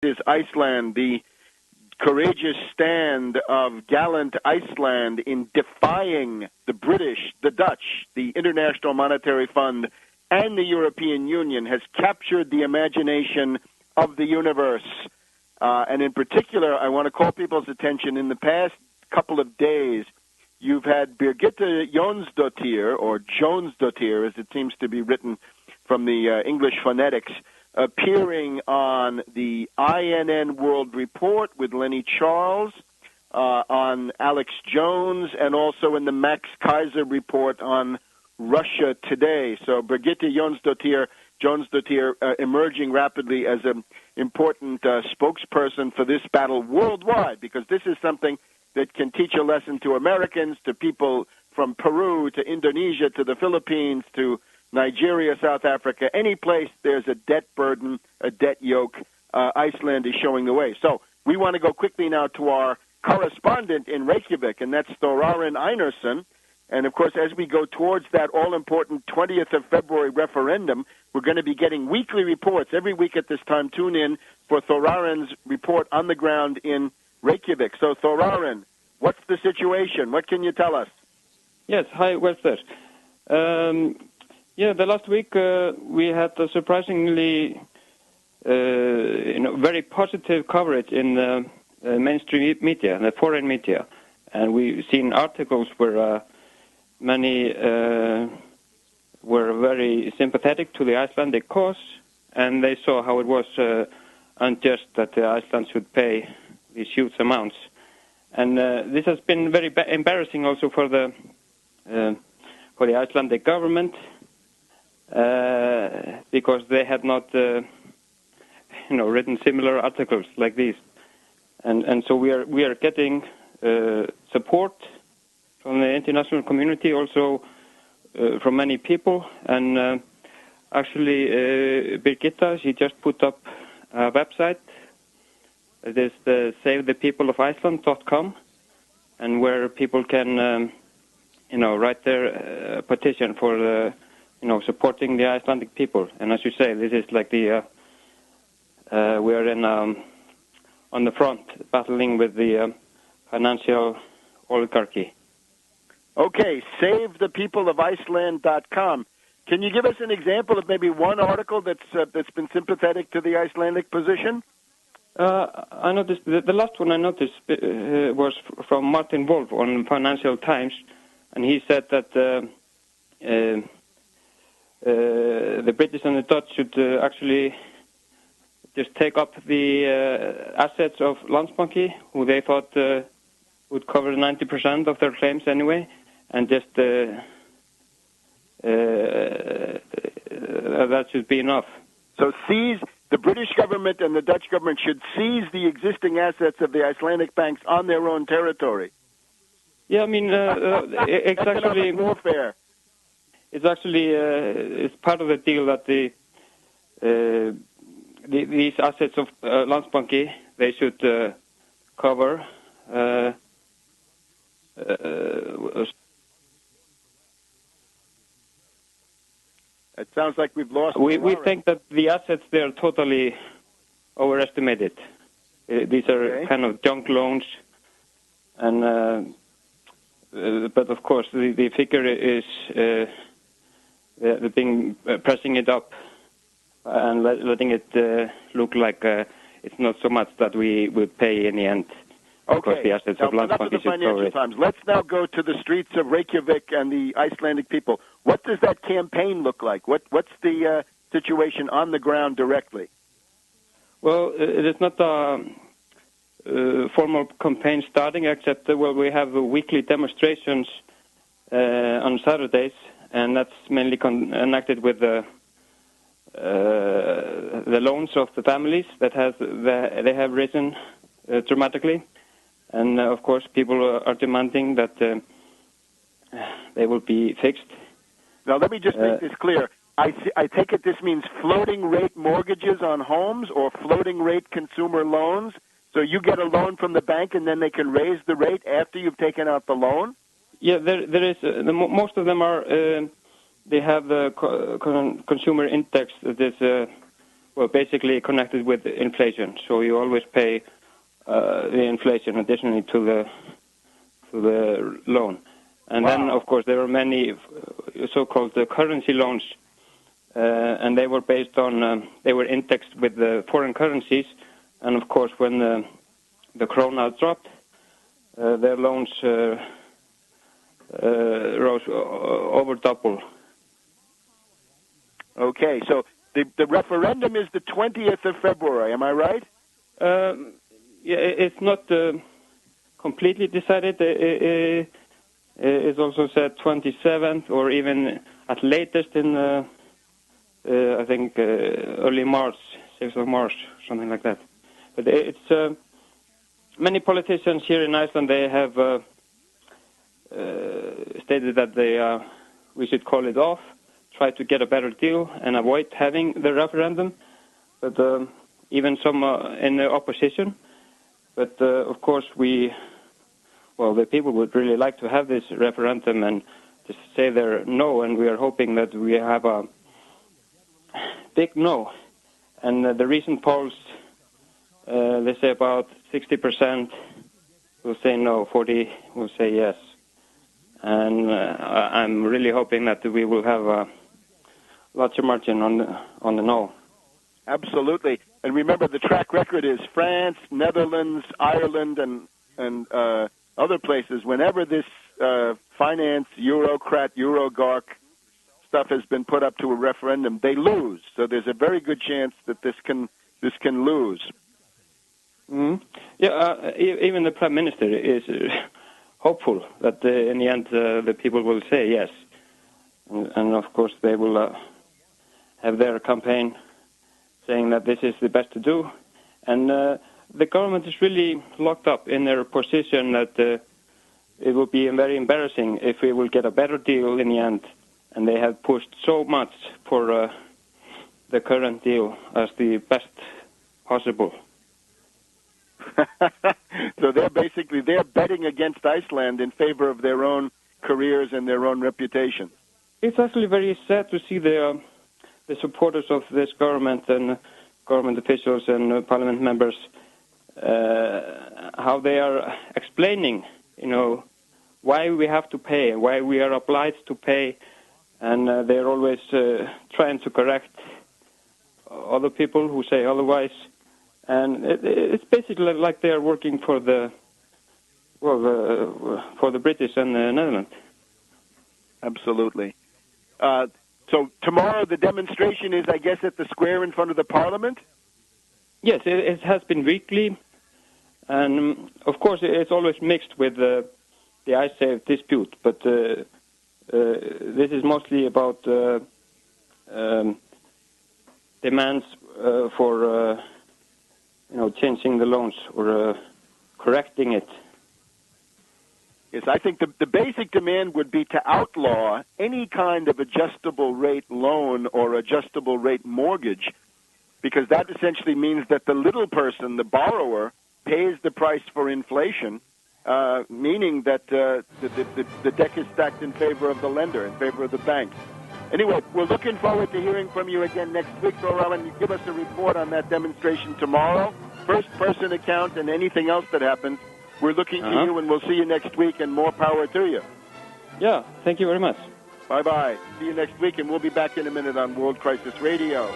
is Iceland, the courageous stand of gallant Iceland in defying the British, the Dutch, the International Monetary Fund, and the European Union has captured the imagination of the universe. And in particular, I want to call people's attention, in the past couple of days, you've had Birgitte Jonsdottir, or Jonesdottir, as it seems to be written from the English phonetics, appearing on the INN World Report with Lenny Charles, on Alex Jones, and also in the Max Kaiser Report on Russia Today. So Birgitte Jonsdottir emerging rapidly as an important spokesperson for this battle worldwide, because this is something that can teach a lesson to Americans, to people from Peru, to Indonesia, to the Philippines, to Nigeria, South Africa, any place there's a debt burden, a debt yoke, Iceland is showing the way. So we want to go quickly now to our correspondent in Reykjavik, and that's Þórarinn Einarsson. And, of course, as we go towards that all-important 20th of February referendum, we're going to be getting weekly reports. Every week at this time, tune in for Þórarinn's report on the ground in Reykjavik. So, Þórarinn, what's the situation? What can you tell us? Yes, hi, Webster. The last week we had a surprisingly very positive coverage in the mainstream media, the foreign media. And we've seen articles where many were very sympathetic to the Icelandic cause, and they saw how it was unjust that Iceland should pay these huge amounts. And this has been very embarrassing also for the Icelandic government, because they had not written similar articles like these. And so we are getting support from the international community, also from many people. And actually, Birgitta, she just put up a website. It is the SaveThePeopleOfIceland.com, and where people can, write their petition for, supporting the Icelandic people. And as you say, this is like the we are in on the front, battling with the financial oligarchy. Okay, SaveThePeopleOfIceland.com. Can you give us an example of maybe one article that's been sympathetic to the Icelandic position? I noticed the last one I noticed was from Martin Wolf on Financial Times, and he said that the British and the Dutch should actually just take up the assets of Landsbanki, who they thought would cover 90% of their claims anyway, and just that should be enough. So the British government and the Dutch government should seize the existing assets of the Icelandic banks on their own territory. Yeah, I mean, it's actually warfare. It's actually it's part of the deal that these assets of Landsbanki, they should cover. It sounds like we've lost. We think that the assets, they are totally overestimated. These are kind of junk loans, and but of course the figure is pressing it up and letting it look like it's not so much that we would pay in the end. Okay. The assets of enough of the financial times. Let's now go to the streets of Reykjavik and the Icelandic people. What does that campaign look like? What's the situation on the ground directly? Well, it is not a formal campaign starting, except we have weekly demonstrations on Saturdays, and that's mainly connected with the loans of the families that they have risen dramatically. And, of course, people are demanding that they will be fixed. Now, let me just make this clear. I take it this means floating rate mortgages on homes or floating rate consumer loans. So you get a loan from the bank and then they can raise the rate after you've taken out the loan? Yeah, there is. Most of them are, they have the consumer index that is basically connected with inflation. So you always pay the inflation additionally to the loan. And Wow. then, of course, there are many so-called currency loans, and they were based on, they were indexed with the foreign currencies. And, of course, when the krona dropped, their loans rose over double. Okay, so the referendum is the 20th of February, am I right? Yeah, it's not completely decided. It's also said 27th or even at latest in, I think, early March, 6th of March, something like that. But it's many politicians here in Iceland, they have stated that we should call it off, try to get a better deal and avoid having the referendum. But even some in the opposition. But of course the people would really like to have this referendum and just say their no, and we are hoping that we have a big no. And the recent polls, they say about 60% will say no, 40% will say yes. And I'm really hoping that we will have a larger margin on the no. Absolutely. And remember, the track record is France, Netherlands, Ireland, and other places. Whenever this finance, Eurocrat, Eurogarch stuff has been put up to a referendum, they lose. So there's a very good chance that this can lose. Mm-hmm. Yeah, even the Prime Minister is hopeful that in the end the people will say yes. And of course they will have their campaign saying that this is the best to do. And the government is really locked up in their position that it will be very embarrassing if we will get a better deal in the end. And they have pushed so much for the current deal as the best possible. So they're betting against Iceland in favor of their own careers and their own reputation. It's actually very sad to see the supporters of this government and government officials and parliament members how they are explaining, why we have to pay, why we are obliged to pay, and they're always trying to correct other people who say otherwise. And it's basically like they are working for the British and the Netherlands. Absolutely. So tomorrow the demonstration is, I guess, at the square in front of the Parliament? Yes, it has been weekly. And, of course, it's always mixed with the ISAVE dispute. But this is mostly about demands for, changing the loans or correcting it. Yes, I think the basic demand would be to outlaw any kind of adjustable rate loan or adjustable rate mortgage, because that essentially means that the little person, the borrower, pays the price for inflation, meaning that the deck is stacked in favor of the lender, in favor of the bank. Anyway, we're looking forward to hearing from you again next week, so Rowan, you give us a report on that demonstration tomorrow, first-person account, and anything else that happens. We're looking to you, and we'll see you next week, and more power to you. Yeah, thank you very much. Bye-bye. See you next week, and we'll be back in a minute on World Crisis Radio.